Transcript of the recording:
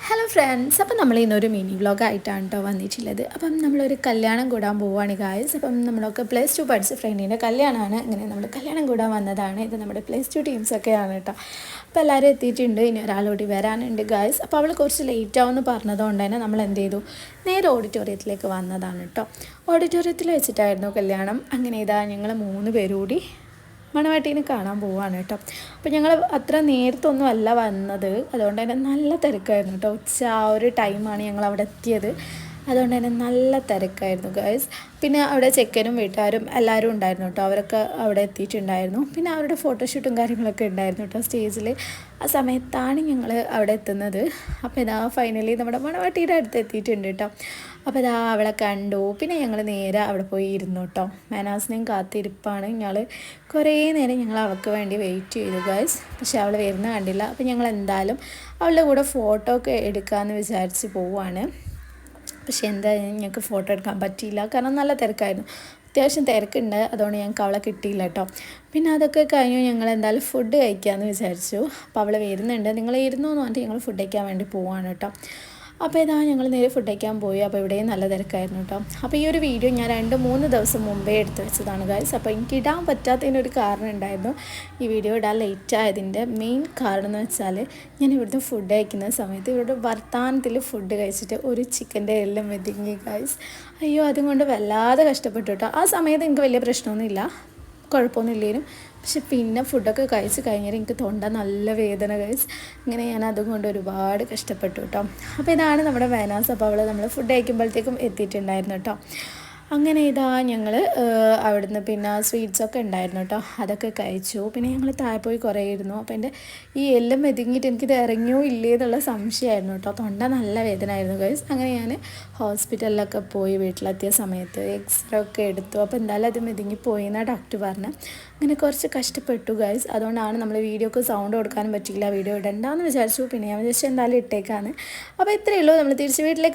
Hello friends, അപ്പം നമ്മൾ ഇന്നൊരു മിനി വ്ളോഗായിട്ടാണ് കേട്ടോ വന്നിട്ടുള്ളത്. അപ്പം നമ്മളൊരു കല്യാണം കൂടാൻ പോവുകയാണ് ഗായ്സ്. അപ്പം നമ്മളൊക്കെ +2 പഠിച്ച ഫ്രണ്ടിൻ്റെ കല്യാണമാണ്. ഇങ്ങനെ നമ്മൾ കല്യാണം കൂടാൻ വന്നതാണ്. ഇത് നമ്മുടെ +2 ടീംസൊക്കെയാണ് കേട്ടോ. അപ്പോൾ എല്ലാവരും എത്തിയിട്ടുണ്ട്. ഇനി ഒരാളോടി വരാനുണ്ട് ഗായ്സ്. അപ്പോൾ അവൾ കുറച്ച് ലേറ്റ് ആവുമെന്ന് പറഞ്ഞതുകൊണ്ട് തന്നെ നമ്മൾ എന്ത് ചെയ്തു, നേരെ ഓഡിറ്റോറിയത്തിലേക്ക് വന്നതാണ് കേട്ടോ. ഓഡിറ്റോറിയത്തിൽ വെച്ചിട്ടായിരുന്നു കല്യാണം. അങ്ങനെ ഇതാ ഞങ്ങൾ 3 പേരും കൂടി മണവാട്ടീനെ കാണാൻ പോവുകയാണ് കേട്ടോ. അപ്പോൾ ഞങ്ങൾ അത്ര നേരത്തൊന്നും അല്ല വന്നത്, അതുകൊണ്ട് തന്നെ നല്ല തിരക്കായിരുന്നു കേട്ടോ. ഉച്ച ആ ഒരു ടൈമാണ് ഞങ്ങൾ അവിടെ എത്തിയത്. അതുകൊണ്ട് തന്നെ നല്ല തിരക്കായിരുന്നു ഗൈസ്. പിന്നെ അവിടെ ചെക്കനും വീട്ടുകാരും എല്ലാവരും ഉണ്ടായിരുന്നു കേട്ടോ. അവരൊക്കെ അവിടെ എത്തിയിട്ടുണ്ടായിരുന്നു. പിന്നെ അവരുടെ ഫോട്ടോഷൂട്ടും കാര്യങ്ങളൊക്കെ ഉണ്ടായിരുന്നു കേട്ടോ സ്റ്റേജിൽ. ആ സമയത്താണ് ഞങ്ങൾ അവിടെ എത്തുന്നത്. അപ്പോൾ ഇതാ ഫൈനലി നമ്മുടെ മണവാട്ടിയുടെ അടുത്ത് എത്തിയിട്ടുണ്ട് കേട്ടോ. അപ്പോൾ ഇതാ അവളെ കണ്ടു. പിന്നെ ഞങ്ങൾ നേരെ അവിടെ പോയി ഇരുന്നു കേട്ടോ. മാനാസിനെയും കാത്തിരിപ്പാണ്. ഞങ്ങൾ കുറേ നേരം ഞങ്ങൾ അവൾക്ക് വേണ്ടി വെയിറ്റ് ചെയ്തു ഗൈസ്. പക്ഷേ അവൾ വരുന്ന കണ്ടില്ല. അപ്പോൾ ഞങ്ങൾ എന്തായാലും അവളുടെ കൂടെ ഫോട്ടോ ഒക്കെ എടുക്കാമെന്ന് വിചാരിച്ച് പോവുകയാണ്. പക്ഷേ എന്തായാലും ഞങ്ങൾക്ക് ഫോട്ടോ എടുക്കാൻ പറ്റിയില്ല, കാരണം നല്ല തിരക്കായിരുന്നു. അത്യാവശ്യം തിരക്കുണ്ട്, അതുകൊണ്ട് ഞങ്ങൾക്ക് അവളെ കിട്ടിയില്ല കേട്ടോ. പിന്നെ അതൊക്കെ കഴിഞ്ഞു ഞങ്ങൾ എന്തായാലും ഫുഡ് കഴിക്കാമെന്ന് വിചാരിച്ചു. അപ്പോൾ അവൾ വരുന്നുണ്ട്, നിങ്ങൾ ഇരുന്നു എന്ന് പറഞ്ഞിട്ട് ഞങ്ങൾ ഫുഡ് കഴിക്കാൻ വേണ്ടി പോവാണ് കേട്ടോ. അപ്പോൾ ഇതാ ഞങ്ങൾ നേരെ ഫുഡ് കഴിക്കാൻ പോയി. അപ്പോൾ ഇവിടെയും നല്ല തിരക്കായിരുന്നു കേട്ടോ. അപ്പോൾ ഈ ഒരു വീഡിയോ ഞാൻ 2-3 ദിവസം മുമ്പേ എടുത്ത് വെച്ചതാണ് ഗൈസ്. അപ്പോൾ എനിക്ക് ഇടാൻ പറ്റാത്തതിനൊരു കാരണം ഉണ്ടായിരുന്നു. ഈ വീഡിയോ ഇടാൻ ലേറ്റ് ആയതിൻ്റെ മെയിൻ കാരണം എന്ന് വെച്ചാൽ, ഞാൻ ഇവിടുന്ന് ഫുഡ് കഴിക്കുന്ന സമയത്ത് ഇവരുടെ വർത്താനത്തിൽ ഫുഡ് കഴിച്ചിട്ട് ഒരു ചിക്കൻ്റെ എല്ലാം മെതിങ്ങി ഗൈസ്. അയ്യോ, അതുകൊണ്ട് വല്ലാതെ കഷ്ടപ്പെട്ടു കേട്ടോ. ആ സമയത്ത് എനിക്ക് വലിയ പ്രശ്നമൊന്നുമില്ല, കുഴപ്പമൊന്നുമില്ലേനും. പക്ഷെ പിന്നെ ഫുഡൊക്കെ കഴിച്ച് കഴിഞ്ഞാൽ എനിക്ക് തൊണ്ട നല്ല വേദന ഗൈസ്. ഇങ്ങനെ ഞാൻ അതുകൊണ്ട് ഒരുപാട് കഷ്ടപ്പെട്ടു കേട്ടോ. അപ്പോൾ ഇതാണ് നമ്മുടെ വയനാസ്. അപ്പോൾ അവൾ നമ്മൾ ഫുഡ് കഴിക്കുമ്പോഴത്തേക്കും എത്തിയിട്ടുണ്ടായിരുന്നു കേട്ടോ. അങ്ങനെ ഇതാ ഞങ്ങൾ അവിടുന്ന് പിന്നെ സ്വീറ്റ്സൊക്കെ ഉണ്ടായിരുന്നു കേട്ടോ, അതൊക്കെ കഴിച്ചു. പിന്നെ ഞങ്ങൾ താഴെ പോയി കുറേ ഇരുന്നു. അപ്പോൾ എൻ്റെ ഈ എല്ലാം മെതുങ്ങിയിട്ട് എനിക്കിത് ഇറങ്ങിയോ ഇല്ലേ എന്നുള്ള സംശയമായിരുന്നു കേട്ടോ. തൊണ്ട നല്ല വേദന ആയിരുന്നു ഗൈസ്. അങ്ങനെ ഞാൻ ഹോസ്പിറ്റലിലൊക്കെ പോയി വീട്ടിലെത്തിയ സമയത്ത് എക്സ്റേ ഒക്കെ എടുത്തു. അപ്പോൾ എന്തായാലും അത് മെതുങ്ങിപ്പോയി എന്നാണ് ഡോക്ടർ പറഞ്ഞത്. അങ്ങനെ കുറച്ച് കഷ്ടപ്പെട്ടു ഗൈസ്. അതുകൊണ്ടാണ് നമ്മൾ വീഡിയോക്ക് സൗണ്ട് കൊടുക്കാനും പറ്റിയില്ല, വീഡിയോ ഇടണ്ടെന്ന് വിചാരിച്ചു. പിന്നെ ഞാൻ വിചാരിച്ചു എന്തായാലും ഇട്ടേക്കാണ്. അപ്പോൾ ഇത്രയേ ഉള്ളൂ. നമ്മൾ തിരിച്ച് വീട്ടിലേക്ക്